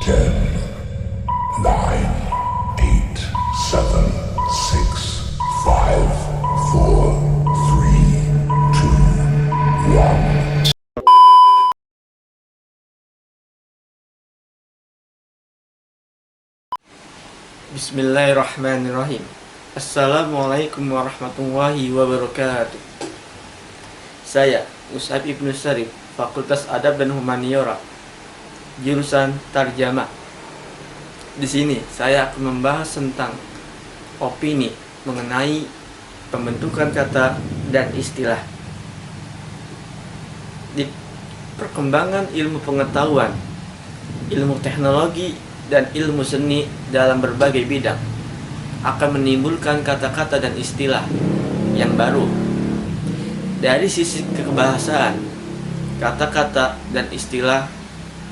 10, 9, 8, 7, 6, 5, 4, 3, 2, 1. Bismillahirrahmanirrahim. Assalamualaikum warahmatullahi wabarakatuh. Saya Mus'ab Ibnu Syarif, Fakultas Adab dan Humaniora, jurusan Tarjamah. Di sini saya akan membahas tentang opini mengenai pembentukan kata dan istilah. Di perkembangan ilmu pengetahuan, ilmu teknologi, dan ilmu seni dalam berbagai bidang akan menimbulkan kata-kata dan istilah yang baru. Dari sisi kebahasaan, kata-kata dan istilah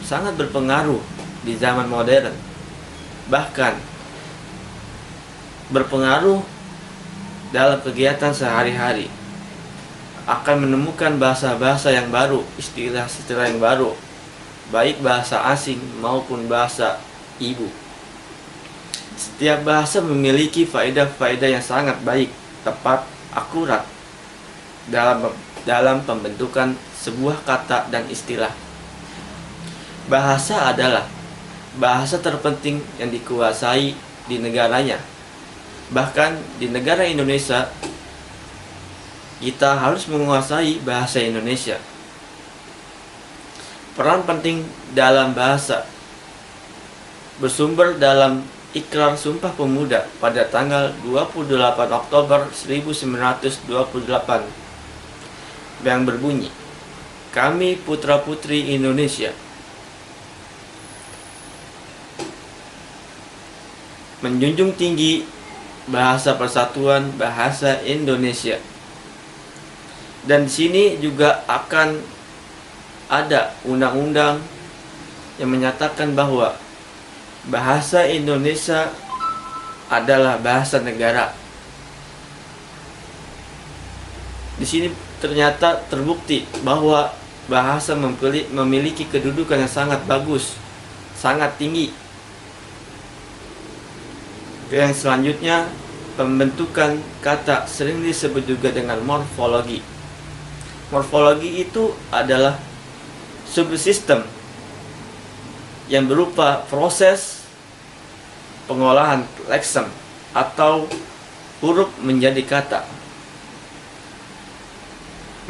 sangat berpengaruh di zaman modern, bahkan berpengaruh dalam kegiatan sehari-hari. Akan menemukan bahasa-bahasa yang baru, istilah-istilah yang baru, baik bahasa asing maupun bahasa ibu. Setiap bahasa memiliki faedah-faedah yang sangat baik, tepat, akurat dalam pembentukan sebuah kata dan istilah. Bahasa adalah bahasa terpenting yang dikuasai di negaranya. Bahkan di negara Indonesia, kita harus menguasai bahasa Indonesia. Peran penting dalam bahasa bersumber dalam Ikrar Sumpah Pemuda pada tanggal 28 Oktober 1928 yang berbunyi, "Kami putra-putri Indonesia menjunjung tinggi bahasa persatuan bahasa Indonesia." Dan di sini juga akan ada undang-undang yang menyatakan bahwa bahasa Indonesia adalah bahasa negara. Di sini ternyata terbukti bahwa bahasa memiliki kedudukan yang sangat bagus, sangat tinggi. Yang selanjutnya, pembentukan kata sering disebut juga dengan morfologi. Morfologi itu adalah subsistem yang berupa proses pengolahan leksem atau huruf menjadi kata.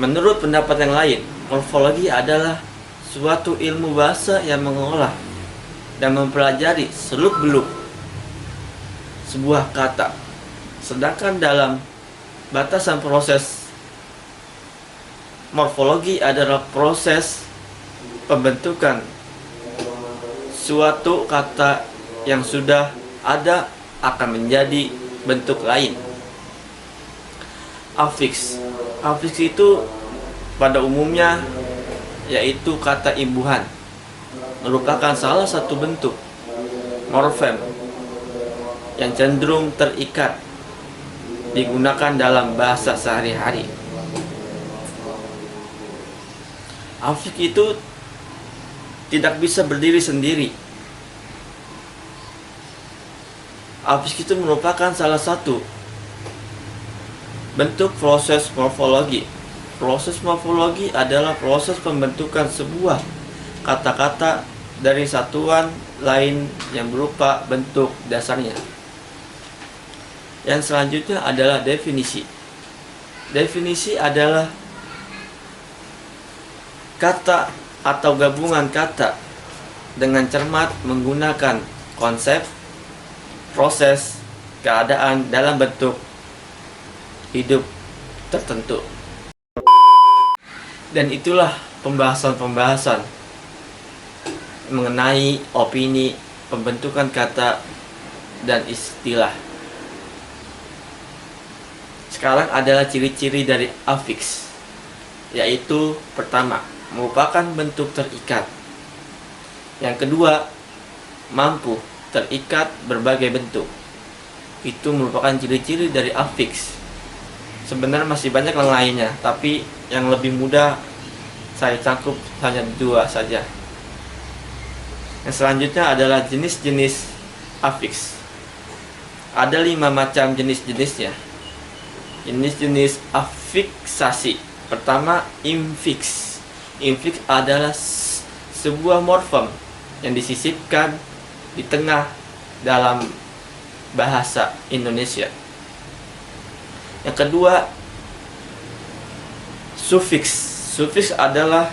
Menurut pendapat yang lain, morfologi adalah suatu ilmu bahasa yang mengolah dan mempelajari seluk-beluk sebuah kata. Sedangkan dalam batasan proses, morfologi adalah proses pembentukan suatu kata yang sudah ada akan menjadi bentuk lain. Afiks itu pada umumnya yaitu kata imbuhan, merupakan salah satu bentuk morfem yang cenderung terikat digunakan dalam bahasa sehari-hari. Afiks itu tidak bisa berdiri sendiri. Afiks itu merupakan salah satu bentuk proses morfologi. Proses morfologi adalah proses pembentukan sebuah kata-kata dari satuan lain yang berupa bentuk dasarnya. Yang selanjutnya adalah definisi. Definisi adalah kata atau gabungan kata dengan cermat menggunakan konsep, proses, keadaan dalam bentuk hidup tertentu. Dan itulah pembahasan-pembahasan mengenai opini pembentukan kata dan istilah. Sekarang adalah ciri-ciri dari afiks, yaitu pertama, merupakan bentuk terikat. Yang kedua, mampu terikat berbagai bentuk. Itu merupakan ciri-ciri dari afiks. Sebenarnya masih banyak yang lainnya, tapi yang lebih mudah saya cakup hanya dua saja. Yang selanjutnya adalah jenis-jenis afiks. Ada 5 macam jenis-jenisnya. Jenis-jenis afiksasi. Pertama, infiks. Infiks adalah sebuah morfem yang disisipkan di tengah dalam bahasa Indonesia. Yang kedua, sufiks. Sufiks adalah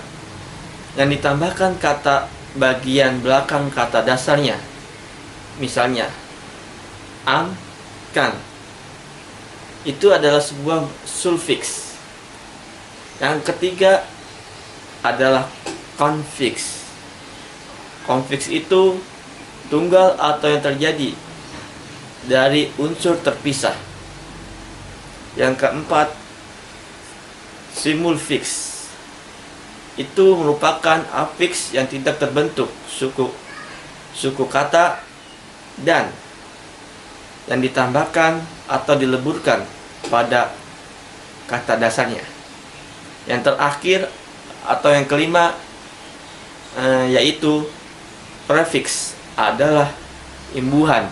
yang ditambahkan kata bagian belakang kata dasarnya. Misalnya, am, kan. Itu adalah sebuah sufiks. Yang ketiga adalah konfiks. Konfiks itu tunggal atau yang terjadi dari unsur terpisah. Yang keempat, simulfiks. Itu merupakan afiks yang tidak terbentuk suku kata dan yang ditambahkan atau dileburkan pada kata dasarnya. Yang terakhir atau yang kelima yaitu prefiks, adalah imbuhan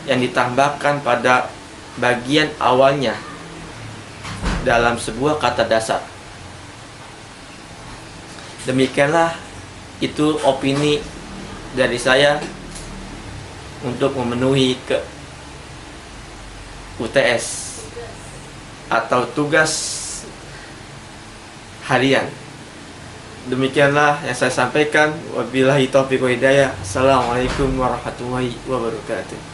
yang ditambahkan pada bagian awalnya dalam sebuah kata dasar. Demikianlah itu opini dari saya untuk memenuhi ke UTS atau tugas harian. Demikianlah yang saya sampaikan. Wabillahi taufiq wa hidayah. Assalamualaikum warahmatullahi wabarakatuh.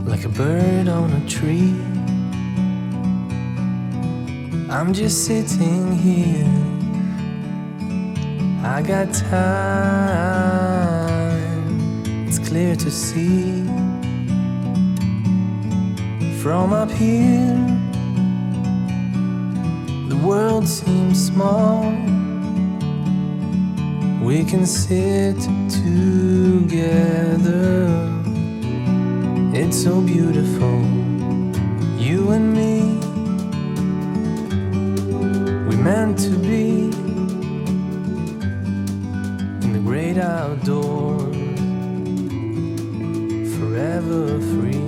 Like a bird on a tree, I'm just sitting here. I got time, it's clear to see. From up here, the world seems small. We can sit together, it's so beautiful. You and me, we meant to be in the great outdoors, forever free.